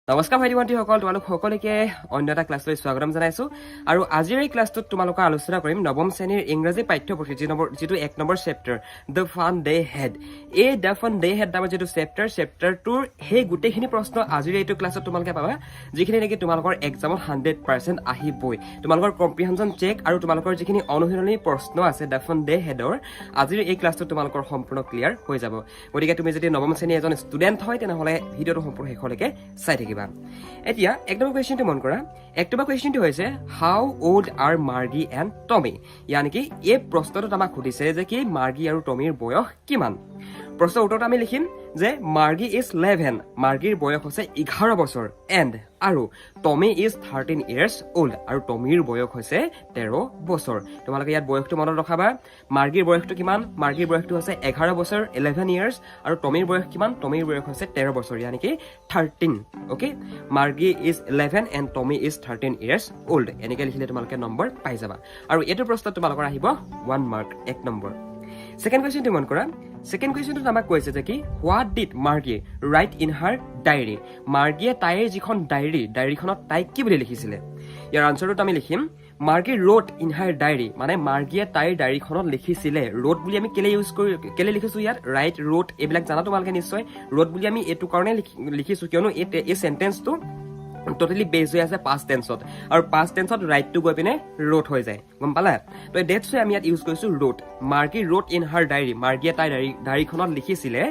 নমস্কাৰ ভাইটি ভণ্টিসকল, তোমালোক সকলোকে অন্য এটা ক্লাছলৈ স্বাগতম জনাইছো। আৰু আজিৰ এই ক্লাছটোত তোমালোকৰ আলোচনা কৰিম নৱম শ্ৰেণীৰ ইংৰাজী পাঠ্যপুথিৰ যিটো 1 নম্বৰ chapter the fun they had. এই দ্য ফান দে হেড নামৰ যিটো চেপ্টাৰটোৰ সেই গোটেইখিনি প্ৰশ্ন আজিৰ এইটো ক্লাছত তোমালোকে পাবা, যিখিনি নেকি তোমালোকৰ এক্সামত 100% আহিবই। তোমালোকৰ কম্প্ৰিহেনশ্যন চেক আৰু তোমালোকৰ যিখিনি অনুশীলনী প্ৰশ্ন আছে দ্য ফান দে হেডৰ, আজিৰ এই ক্লাছটোত তোমালোকৰ সম্পূৰ্ণ ক্লিয়াৰ হৈ যাব। গতিকে তুমি যদি নৱম শ্ৰেণীৰ এজন ষ্টুডেণ্ট হয় তেনেহ'লে ভিডিঅ'টো সম্পূৰ্ণ শেষলৈকে চাই থাকিবা। এতিয়া এক নম্বৰ কুৱেশ্যনটো মন কৰা। এক নম্বৰ কুৱেশ্যনটো হৈছে হাউ অল্ড আৰ মাৰ্গী এণ্ড টমি। ইয়ানি কি এই প্ৰশ্নটোত আমাক সুধিছে যে কি মাৰ্গী আৰু টমিৰ বয়স কিমান। প্ৰশ্নৰ উত্তৰত আমি লিখিম যে মাৰ্গী ইজ 11, মাৰ্গীৰ বয়স হৈছে 11 বছৰ, এণ্ড আৰু টমি ইজ 13 years old, আৰু টমিৰ বয়স হৈছে 13 বছৰ। তোমালোকে ইয়াত বয়সটো মনত ৰখাবা। মাৰ্গীৰ বয়সটো কিমান? মাৰ্গীৰ বয়সটো হৈছে 11 বছৰ 11 years, আৰু টমিৰ বয়স কিমান? টমিৰ বয়স হৈছে 13 বছৰ, ইয়ানি কি 13। Okay, Margie is 11 and Tommy is 13 years old। এনেকৈ লিখিলে তোমালোকে নম্বৰ পাই যাবা। আৰু এইটো প্ৰশ্নত তোমালোকৰ আহিব 1 mark, 1 নম্বৰ। ছেকেণ্ড কুৱেশ্যনটো মন কৰা। ছেকেণ্ড কুৱেশ্যনটোত আমাক কৈছে যে কি what did Margie write in her diary. মাৰ্গীয়ে তাইৰ যিখন ডায়েৰীখনত তাই কি বুলি লিখিছিলে? ইয়াৰ আনচাৰটোত আমি লিখিম মাৰ্গী ৰোট ইন হাৰ ডায়েৰী, মানে মাৰ্গীয়ে তাইৰ ডায়েৰীখনত লিখিছিলে। ৰোট বুলি আমি কেলে লিখিছো ইয়াত? ৰাইট, ৰোট এইবিলাক জানা তোমালোকে নিশ্চয়। ৰোট বুলি আমি এইটো কাৰণে লিখিছো কিয়নো এই চেণ্টেন্সটো টোটেলি বেছ হৈ আছে পাষ্ট টেন্সত, আৰু পাষ্ট টেন্সত ৰাইটটো গৈ পিনে ৰোট হৈ যায়, গম পালা? তো ডেটছ আমি ইয়াত ইউজ কৰিছো wrote. Margie wrote in her diary, মাৰ্গীয়ে তাইৰ ডায়েৰীখনত লিখিছিলে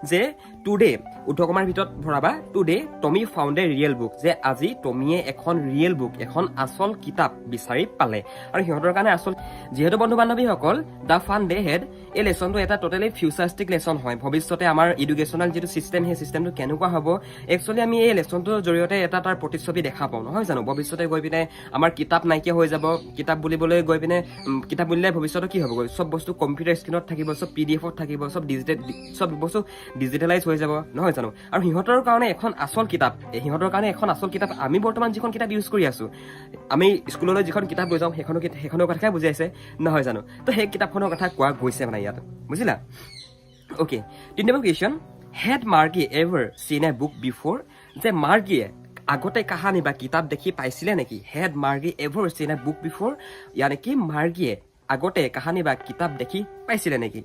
যে টুডে, উদ্ধকমাৰ ভিতৰত ভৰাবা, today Tommy found a real book, যে আজি টমিয়ে এখন ৰিয়েল বুক, এখন আচল কিতাপ বিচাৰি পালে। আৰু সিহঁতৰ কাৰণে আচল, যিহেতু বন্ধু বান্ধৱীসকল দ্য ফান দে হেড এই লেচনটো এটা টোটেলি ফিউচাৰিষ্টিক লেচন হয়। ভৱিষ্যতে আমাৰ এডুকেশ্যনেল যিটো চিষ্টেম, সেই চিষ্টেমটো কেনেকুৱা হ'ব একচুৱেলি আমি এই লেচনটোৰ জৰিয়তে এটা তাৰ প্ৰতিচ্ছবি দেখা পাওঁ, নহয় জানো? ভৱিষ্যতে গৈ পিনে আমাৰ কিতাপ নাইকিয়া হৈ যাব। কিতাপ বুলিবলৈ গৈ পিনে কিতাপ বুলিলে ভৱিষ্যতে কি হ'বগৈ? চব বস্তু কম্পিউটাৰ স্ক্ৰীণত থাকিব, চব PDF-ত থাকিব, চব বস্তু ডিজিটেলাইজ হৈ যাব, নহয় জানো? আৰু সিহঁতৰ কাৰণে এখন আচল কিতাপ, আমি বৰ্তমান যিখন কিতাপ ইউজ কৰি আছো, আমি স্কুললৈ যিখন কিতাপ লৈ যাওঁ সেইখনৰ কথাই বুজাইছে, নহয় জানো? তো সেই কিতাপখনৰ কথা কোৱা গৈছে মানে ইয়াত, বুজিলা? Okay, 3 number question, had Margie ever seen a book before. যে মাৰ্গীয়ে আগতে কাহানী বা কিতাপ দেখি পাইছিলে নেকি? Head Margie ever seen a book before, ইয়ানি কি মাৰ্গীয়ে আগতে কাহানী বা কিতাপ দেখি পাইছিলে নেকি?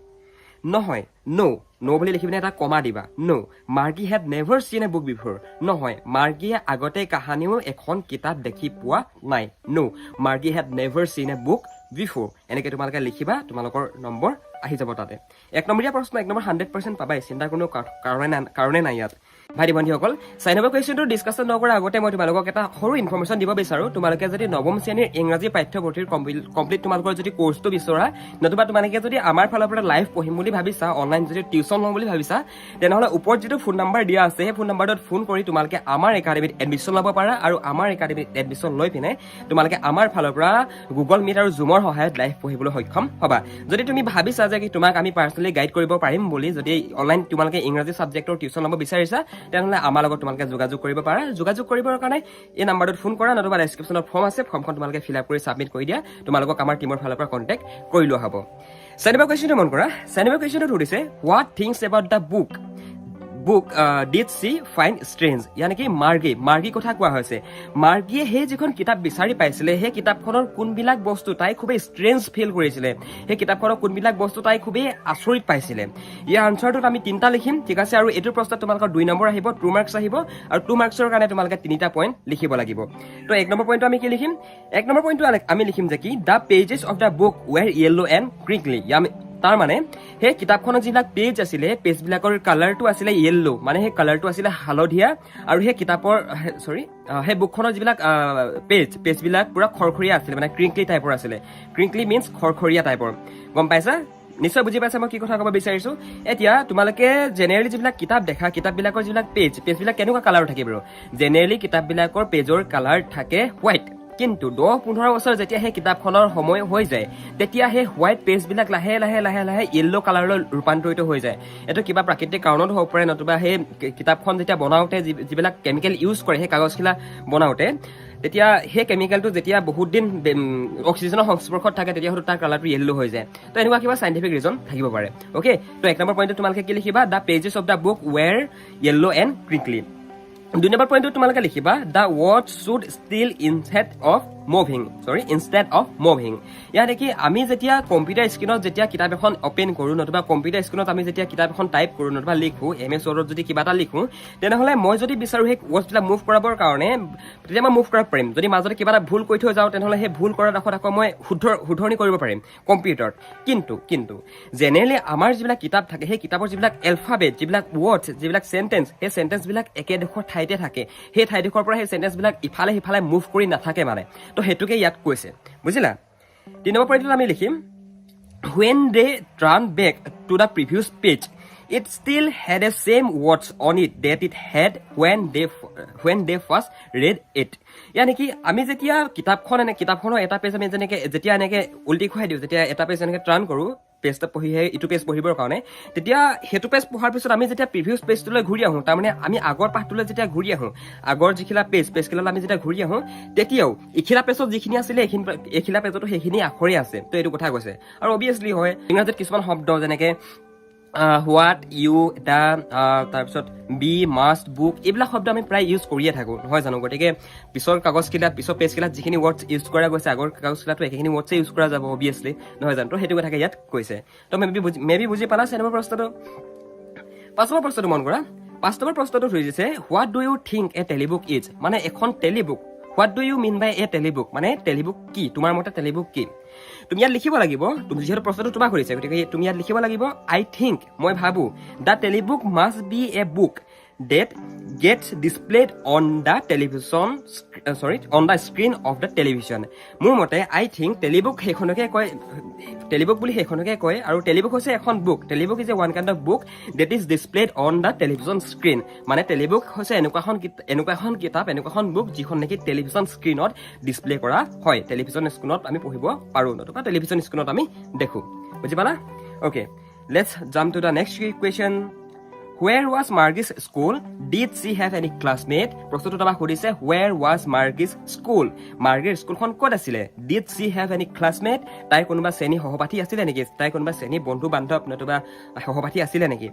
নহয়, ন' বুলি লিখি পিনে এটা কমা দিবা। ন' মাৰ্গী হেড নেভাৰ চিন এ বুক বিফৰ। নহয়, মাৰ্গীয়ে আগতে কাহানিও এখন কিতাপ দেখি পোৱা নাই। ন' মাৰ্গী হেড নেভাৰ চিন এ বুক বিফৰ। এনেকৈ তোমালোকে লিখিবা, তোমালোকৰ নম্বৰ আহি যাব তাতে। 1 নম্বৰীয়া প্ৰশ্ন 1 নম্বৰ 100% পাবাই, চিন্তাৰ কোনো কাৰণে নাই ইয়াত। ভাইটি ভণ্টিসকল, 4 নম্বৰ কুৱেশ্যনটো ডিছকাছন নকৰাৰ আগতে মই তোমালোকক এটা সৰু ইনফৰমেশ্যন দিব বিচাৰোঁ। তোমালোকে যদি নৱম শ্ৰেণীৰ ইংৰাজী পাঠ্যপুথিৰ কমপ্লিট তোমালোকৰ যদি কৰ্চটো বিচৰা, নতুবা তোমালোকে যদি আমাৰ ফালৰ পৰা লাইভ পঢ়িম বুলি ভাবিছা, অনলাইন যদি টিউশ্যন ল'ম বুলি ভাবিছা, তেনেহ'লে ওপৰত যিটো ফোন নম্বৰ দিয়া আছে সেই ফোন নম্বৰটোত ফোন কৰি তোমালোকে আমাৰ একাডেমীত এডমিশ্যন ল'ব পাৰা। আৰু আমাৰ একাডেমীত এডমিশ্যন লৈ পিনে তোমালোকে আমাৰ ফালৰ পৰা গুগল মিট আৰু জুমৰ সহায়ত লাইভ পঢ়িবলৈ সক্ষম হ'বা। যদি তুমি ভাবিছা যে কি তোমাক আমি পাৰ্চনেলি গাইড কৰিব পাৰিম বুলি, যদি অনলাইন তোমালোকে ইংৰাজী ছাবজেক্টৰ টিউশ্যন ল'ব বিচাৰিছা, তেনেহ'লে আমাৰ লগত তোমালোকে যোগাযোগ কৰিব পাৰা। যোগাযোগ কৰিবৰ কাৰণে এই নম্বৰটোত ফোন কৰা, নতুবা ডেছক্ৰিপশ্যনত ফৰ্ম আছে, ফৰ্মখন তোমালোকে ফিল আপ কৰি ছাবমিট কৰি দিয়া। তোমালোকক আমাৰ টিমৰ ফালৰ পৰা কণ্টেক্ট কৰি লোৱা হ'ব। 4 নম্বৰ কুৱেশ্যনটো মন কৰা। 4 নম্বৰ কুৱেশ্যনটো সুধিছে what things about the book did she find strange. ইয়ানি কি মাৰ্গী কথা কোৱা হৈছে। মাৰ্গীয়ে সেই যিখন কিতাপ বিচাৰি পাইছিলে, সেই কিতাপখনৰ কোনবিলাক বস্তু তাই খুবেই ষ্ট্ৰেঞ্জ ফিল কৰিছিলে, সেই কিতাপখনৰ কোনবিলাক বস্তু তাই খুবেই আচৰিত পাইছিলে। ইয়াৰ আনচাৰটোত আমি 3টা লিখিম, ঠিক আছে? আৰু এইটোৰ প্ৰশ্নত তোমালোকৰ 2 নম্বৰ আহিব, 2 মাৰ্কছ আহিব, আৰু 2 মাৰ্কছৰ কাৰণে তোমালোকে 3টা পইণ্ট লিখিব লাগিব। তো 1 নম্বৰ পইণ্টটো আমি কি লিখিম? 1 নম্বৰ পইণ্টটো আমি লিখিম যে কি the pages of the book were yellow' and crinkly. তাৰ মানে সেই কিতাপখনৰ যিবিলাক পেজ আছিলে, পেজবিলাকৰ কালাৰটো আছিলে য়েল্ল', মানে সেই কালাৰটো আছিলে হালধীয়া, আৰু সেই কিতাপৰ সেই বুকখনৰ যিবিলাক পেজবিলাক পুৰা খৰখৰীয়া আছিলে, মানে ক্ৰিংকলি টাইপৰ আছিলে। ক্ৰিংকলি মিনছ খৰখৰীয়া টাইপৰ, গম পাইছা? নিশ্চয় বুজি পাইছা মই কি কথা ক'ব বিচাৰিছো। এতিয়া তোমালোকে জেনেৰেলি যিবিলাক কিতাপ দেখা, কিতাপবিলাকৰ যিবিলাক পেজবিলাক কেনেকুৱা কালাৰ থাকে বাৰু? জেনেৰেলি কিতাপবিলাকৰ পেজৰ কালাৰ থাকে হোৱাইট, কিন্তু 10-15 বছৰ যেতিয়া সেই কিতাপখনৰ সময় হৈ যায়, তেতিয়া সেই হোৱাইট পেজবিলাক লাহে লাহে য়েল্ল' কালাৰলৈ ৰূপান্তৰিত হৈ যায়। এইটো কিবা প্ৰাকৃতিক কাৰণত হ'ব পাৰে, নতুবা সেই কিতাপখন যেতিয়া বনাওঁতে যিবিলাক কেমিকেল ইউজ কৰে সেই কাগজখিলা বনাওঁতে, তেতিয়া সেই কেমিকেলটো যেতিয়া বহুত দিন অক্সিজেনৰ সংস্পৰ্শত থাকে, তেতিয়া হয়তো তাৰ কালাৰটো য়েল্ল' হৈ যায়। তো এনেকুৱা কিবা চাইণ্টিফিক ৰিজন থাকিব পাৰে। অ'কে, তো 1 নম্বৰ পইণ্টত তোমালোকে কি লিখিবা? The pages of the book were yellow' and crinkly. 2 number পইণ্টটো তোমালোকে লিখিবা the watch should still instead of moving ইয়াত দেখি আমি যেতিয়া কম্পিউটাৰ স্ক্ৰীনত যেতিয়া কিতাপ এখন অপেন কৰোঁ নতুবা কম্পিউটাৰ স্ক্ৰীনত আমি যেতিয়া কিতাপ এখন টাইপ কৰোঁ নতুবা লিখোঁ MS Wordত যদি কিবা এটা লিখোঁ তেনেহ'লে মই যদি বিচাৰোঁ সেই ৱৰ্ডছবিলাক মুভ কৰাবৰ কাৰণে তেতিয়া মই মুভ কৰিব পাৰিম যদি মাজতে কিবা এটা ভুল কৰি থৈ যাওঁ তেনেহ'লে সেই ভুল কৰাৰ ডোখৰত আকৌ মই শুধৰণি কৰিব পাৰিম কম্পিউটাৰত কিন্তু জেনেৰেলি আমাৰ যিবিলাক কিতাপ থাকে সেই কিতাপৰ যিবিলাক এলফাবেট যিবিলাক ৱৰ্ডছ যিবিলাক চেণ্টেন্স সেই চেণ্টেন্সবিলাক একেডোখৰ ঠাইতে থাকে সেই ঠাইডোখৰৰ পৰা সেই চেণ্টেন্সবিলাক ইফালে সিফালে মুভ কৰি নাথাকে মানে তো সেইটোকে ইয়াত কৈছে বুজিলা 3 নম্বৰ পইণ্টত আমি লিখিম when they turn back to the previous page it still had the same words on it that it had when they first read it yani ki ami jetia kitabkhon eta page ami jeneke jetia eneke ulti khoi diu jetia eta page eneke turn koru পেজটা পঢ়িহে ইটো page পঢ়িবৰ কাৰণে তেতিয়া হেতু page পঢ়াৰ পিছত আমি যেতিয়া প্ৰিভিয়াছ পেজটোলৈ ঘূৰি আহোঁ তাৰমানে আমি আগৰ পাঠটোলৈ যেতিয়া ঘূৰি আহোঁ আগৰ যিখিলা পেজখিলালৈ আমি যেতিয়া ঘূৰি আহোঁ তেতিয়াও ইখিলা পেজত যিখিনি আছিলে এইখিলা পেজতো সেইখিনি আখৰে আছে তো এইটো কথা কৈছে আৰু অবভিয়াছলি হয় ইংৰাজীত কিছুমান শব্দ যেনেকে হোৱাট ইউ এটা তাৰপিছত বি মাষ্ট বুক এইবিলাক শব্দ আমি প্ৰায় ইউজ কৰিয়ে থাকোঁ নহয় জানো গতিকে পিছৰ কাগজখিলাত পিছৰ পেজখিলাত যিখিনি ৱৰ্ডছ ইউজ কৰা গৈছে আগৰ কাগজখিলাতো একেখিনি ৱৰ্ডছে ইউজ কৰা যাব অবভিয়াছলি নহয় জানো তো সেইটো কথাকে ইয়াত কৈছে তো মেবি বুজি পালা 4 নম্বৰ প্ৰশ্নটো 5 নম্বৰ প্ৰশ্নটো মন কৰা 5 নম্বৰ প্ৰশ্নটো হৈছে what do you think a telebook is মানে এখন telebook what do you mean by a telebook মানে টেলিবুক কি তোমাৰ মতে টেলিবুক কি তুমি ইয়াত লিখিব লাগিব তুমি যিহেতু প্ৰশ্নটো তোমাক কৰিছে গতিকে তুমি ইয়াত লিখিব লাগিব আই থিংক মই ভাবো the টেলিবুক must B A book that gets displayed on the screen of the television মোৰ মতে আই থিংক টেলিবুক সেইখনকে কয় টেলিবুক বুলি সেইখনকে কয় আৰু টেলিবুক হৈছে এখন book টেলিবুক is a one kind of book that is displayed on the television screen মানে টেলিবুক হৈছে এনেকুৱা এখন কিতাপ এনেকুৱা এখন বুক যিখন নেকি টেলিভিছন স্ক্ৰীনত ডিসপ্লে কৰা হয় টেলিভিছন স্ক্ৰীনত আমি পঢ়িব পাৰোঁ নতুবা টেলিভিছন স্ক্ৰীনত আমি দেখো বুজি পালা okay let's jump to the next question Where was Margie's school? Did she have any classmate? প্ৰশ্নটো তোমাক সুধিছে Where was Margie's school? Margie's স্কুলখন ক'ত আছিলে? Did she have any classmate? তাই কোনোবা শ্ৰেণী সহপাঠী আছিলে নেকি? তাই কোনোবা শ্ৰেণী বন্ধু বান্ধৱ নতুবা সহপাঠী আছিলে নেকি?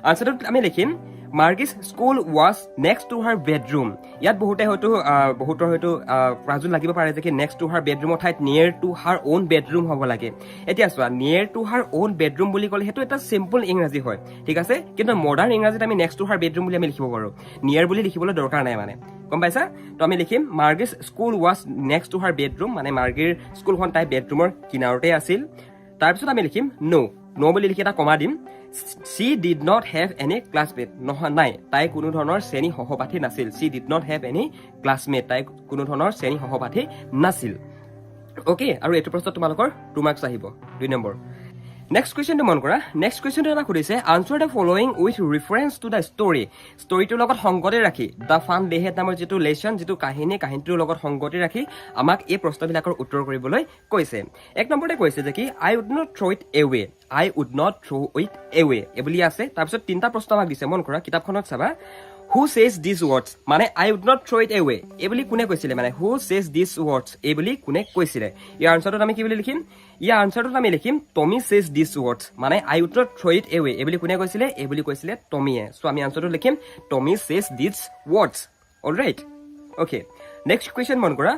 আনসাৰটো আমি লিখিম Margie's school was next to her bedroom. ইয়াত বহুতৰ হয়তো প্ৰাজুল লাগিব পাৰে যে কি next to her bedroom ঠাইত near to her own bedroom হ'ব লাগে এতিয়া চোৱা near to her own bedroom বুলি ক'লে সেইটো এটা সিম্পল ইংৰাজী হয় ঠিক আছে কিন্তু মডাৰ্ণ ইংৰাজীত আমি next to her bedroom বুলি আমি লিখিব পাৰোঁ near বুলি লিখিবলৈ দৰকাৰ নাই মানে গম পাইছা তো আমি লিখিম Margie's school was next to her bedroom মানে মাৰ্গীৰ স্কুলখন তাই বেডৰুমৰ কিনাৰতে আছিল তাৰপিছত আমি লিখিম no বুলি লিখি এটা কমা দিম she did not have any classmate নহয় নাই তাই কোনো ধৰণৰ শ্ৰেণী সহপাঠী নাছিল she did not have any classmate তাই কোনো ধৰণৰ শ্ৰেণী সহপাঠী নাছিল ওকে আৰু এইটো প্ৰশ্ন তোমালোকৰ 2 মাৰ্কছ আহিব 2 নম্বৰ নেক্সট কুৱেশ্যনটো মন কৰা নেক্সট কুৱেশ্যনটো আমাক সুধিছে answer the following with reference to the ষ্টৰিটোৰ লগত সংগতি ৰাখি দ্য ফান ডে হেড নামৰ যিটো লেচন যিটো কাহিনীটোৰ লগত সংগতি ৰাখি আমাক এই প্ৰশ্নবিলাকৰ উত্তৰ কৰিবলৈ কৈছে 1 নম্বৰতে কৈছে যে কি I would not throw it away এই বুলি আছে তাৰপিছত 3টা প্ৰশ্ন আমাক দিছে মন কৰা কিতাপখনত চাবা Who says these words? মানে I would not throw it away. এই বুলি কোনে কৈছিলে মানে who says these words? এই বুলি কোনে কৈছিলে ইয়াৰ আনসাৰটো আমি কি বুলি লিখিম ইয়াৰ আনসাৰটো আমি লিখিম Tommy says these words. মানে I would not throw it away. এই বুলি কোনে কৈছিলে এই বুলি কৈছিলে টমিয়ে সো আমি আনসাৰটো লিখিম Tommy says these words. All right. Okay. Next question মন কৰা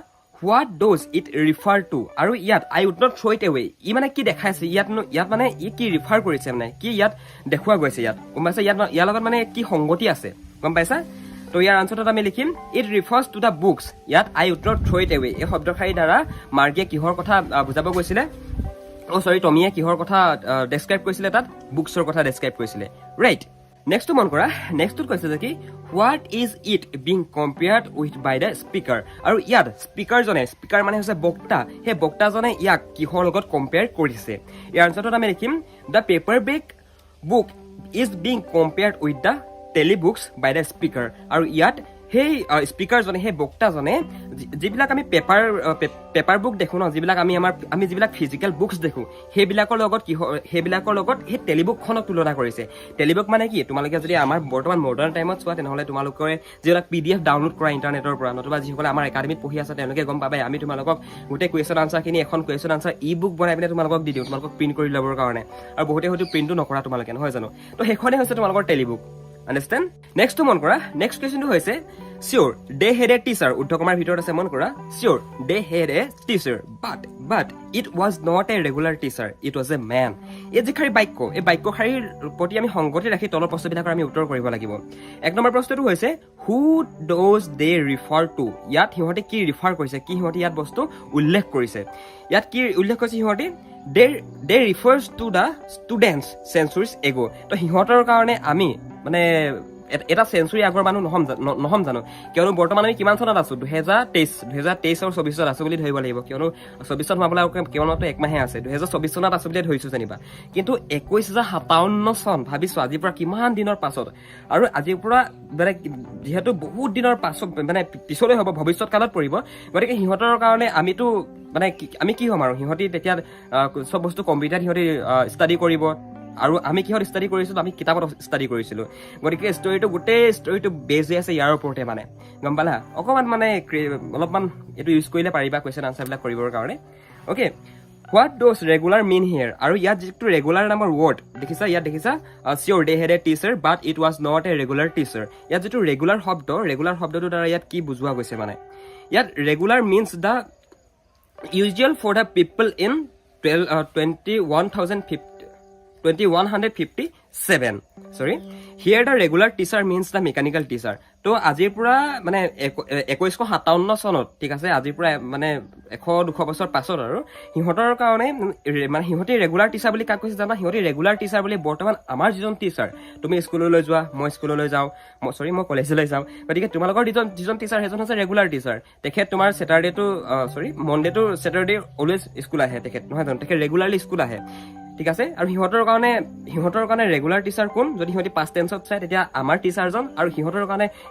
What does it refer to? আৰু ইয়াত I would not throw it away. ই মানে কি দেখাইছে ইয়াত মানে ই কি ৰিফাৰ কৰিছে মানে কি ইয়াত দেখুৱা গৈছে ইয়াত গম পাইছা ইয়াৰ লগত মানে কি সংগতি আছে গম পাইছা তো ইয়াৰ আনসাৰটো আমি লিখিম it refers to the books ইয়াত I would not throw it away এই শব্দশাৰী দ্বাৰা মাৰ্গিয়ে কিহৰ কথা বুজাব গৈছিলে টমিয়ে কিহৰ কথা ডেছক্ৰাইব কৰিছিলে তাত বুকছৰ কথা ডেছক্ৰাইব কৰিছিলে ৰাইট নেক্সটটো মন কৰা নেক্সটটোত কৈছে যে কি what is it being compared with by the speaker আৰু ইয়াত স্পীকাৰ মানে হৈছে বক্তা সেই বক্তাজনে ইয়াক কিহৰ লগত কম্পেয়াৰ কৰিছে ইয়াৰ আনসাৰটোত আমি লিখিম the paperback book is being compared with the telebooks by the speaker আৰু ইয়াত সেই স্পীকাৰজনে সেই বক্তাজনে যিবিলাক আমি পেপাৰ বুক দেখোঁ ন যিবিলাক আমি যিবিলাক ফিজিকেল বুকছ দেখোঁ সেইবিলাকৰ লগত সেই টেলিবুকখনক তুলনা কৰিছে টেলিবুক মানে কি তোমালোকে যদি আমাৰ বৰ্তমান মডাৰ্ণ টাইমত চোৱা তেনেহ'লে তোমালোকে যিবিলাক PDF ডাউনলোড কৰা ইণ্টাৰনেটৰ পৰা নতুবা যিসকলে আমাৰ একাডেমীত পঢ়ি আছে তেওঁলোকে গম পাবাই আমি তোমালোকক গোটেই কুৱেশ্যন আনচাৰখিনি এখন কুৱেশ্যন আনচাৰ ই-বুক বনাই পিনে তোমালোকক দি দিওঁ তোমালোকক প্ৰিণ্ট কৰি ল'বৰ কাৰণে আৰু বহুতে হয়তো প্ৰিণ্টো নকৰা তোমালোকে নহয় জানো তো সেইখনেই হৈছে তোমালোকৰ টেলিবুক Understand? Next to মন কৰা next question হৈছে Sure, they had a teacher. উদ্ধকমাৰ ভিতৰত আছে মন কৰা. Sure, they had a teacher. But it was not a regular teacher. It was a man. এই যে খাৰী বাক্য, এই বাক্য শাৰীৰ প্ৰতি আমি সংগতি ৰাখি তলৰ প্ৰশ্নবিলাকৰ আমি উত্তৰ কৰিব লাগিব. 1 নম্বৰ প্ৰশ্নটো হৈছে who does they refer to? ইয়াত সিহঁতে কি ৰিফাৰ কৰিছে, কি সিহঁতে ইয়াত বস্তু উল্লেখ কৰিছে. ইয়াত কি উল্লেখ কৰিছে সিহঁতে? They refers to the students centuries ago. তো সিহঁতৰ কাৰণে আমি মানে এটা সেঞ্চুৰী আগৰ মানুহ নহম জানো, কিয়নো বৰ্তমান আমি কিমান চনত আছো 2023 আৰু 24 আছো বুলি ধৰিব লাগিব, কিয়নো 24 চন হোৱাবলৈ কেৱলমাত্ৰ একমাহে আছে, 2024 চনত আছো বুলি ধৰিছো যেনিবা, কিন্তু 21,057 চন ভাবিছো আজিৰ পৰা কিমান দিনৰ পাছত, আৰু আজিৰ পৰা মানে যিহেতু বহুত দিনৰ পাছত মানে পিছলৈ হ'ব, ভৱিষ্যত কালত পৰিব, গতিকে সিহঁতৰ কাৰণে আমিতো মানে আমি কি হ'ম আৰু সিহঁতি তেতিয়া চব বস্তু কম্পিউটাৰত সিহঁতি ষ্টাডি কৰিব, আৰু আমি কিহত ষ্টাডি কৰিছিলোঁ, আমি কিতাপত ষ্টাডি কৰিছিলোঁ, গতিকে গোটেই ষ্টৰিটো বেজ হৈ আছে ইয়াৰ ওপৰতে, মানে গম পালা, অকণমান মানে অলপমান এইটো ইউজ কৰিলে পাৰিবা কুৱেশ্যন আনচাৰবিলাক কৰিবৰ কাৰণে. Okay, what does regular mean here, আৰু ইয়াত যিটো ৰেগুলাৰ নামৰ ৱৰ্ড দেখিছা, ইয়াত দেখিছা চিয়'ৰ they had a teacher but it was not a regular teacher. ইয়াত যিটো ৰেগুলাৰ শব্দটোৰ দ্বাৰা ইয়াত কি বুজোৱা গৈছে, মানে ইয়াত regular means the usual for the people in 2157. Sorry. Here the regular teacher means the mechanical teacher. তো আজিৰ পৰা মানে 2157 চনত, ঠিক আছে, আজিৰ পৰা মানে 100-200 বছৰ পাছত আৰু সিহঁতৰ কাৰণে মানে সিহঁতি ৰেগুলাৰ টিচাৰ বুলি কাক কৈছে জানা, সিহঁতি ৰেগুলাৰ টিচাৰ বুলি বৰ্তমান আমাৰ যিজন টিচাৰ, তুমি স্কুললৈ যোৱা, মই স্কুললৈ যাওঁ, মই কলেজলৈ যাওঁ, গতিকে তোমালোকৰ যিজন টিচাৰ সেইজন হৈছে ৰেগুলাৰ টিচাৰ. তেখেত তোমাৰ Monday to Saturday always school আহে, তেখেত নহয় জানো, তেখেত ৰেগুলাৰলি স্কুল আহে, ঠিক আছে. আৰু সিহঁতৰ কাৰণে ৰেগুলাৰ টিচাৰ কোন, যদি সিহঁতি পাষ্ট টেন্সত চাই তেতিয়া আমাৰ টিচাৰজন, আৰু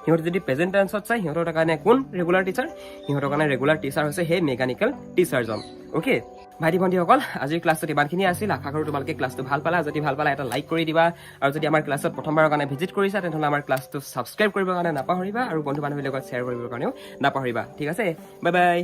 সিহঁতি যদি প্ৰেজেণ্ট টেন্সত চাই সিহঁতৰ কাৰণে কোন ৰেগুলাৰ টিচাৰ, সিহঁতৰ কাৰণে ৰেগুলাৰ টিচাৰ হৈছে সেই মেকানিকেল টিচাৰজন. অ'কে ভাইটি ভণ্টিসকল, আজিৰ ক্লাছটোত ইমানখিনি আছিল, আশা কৰোঁ তোমালোকে ক্লাছটো ভাল পালা. যদি ভাল পালা এটা লাইক কৰি দিবা, আৰু যদি আমাৰ ক্লাছত প্ৰথমবাৰৰ কাৰণে ভিজিট কৰিছা তেনেহ'লে আমাৰ ক্লাছটো ছাবস্ক্ৰাইব কৰিবৰ কাৰণে নাপাহৰিবা, আৰু বন্ধু বান্ধৱীৰ লগত শ্বেয়াৰ কৰিবৰ কাৰণেও নাপাহৰিবা. ঠিক আছে, বাই বাই.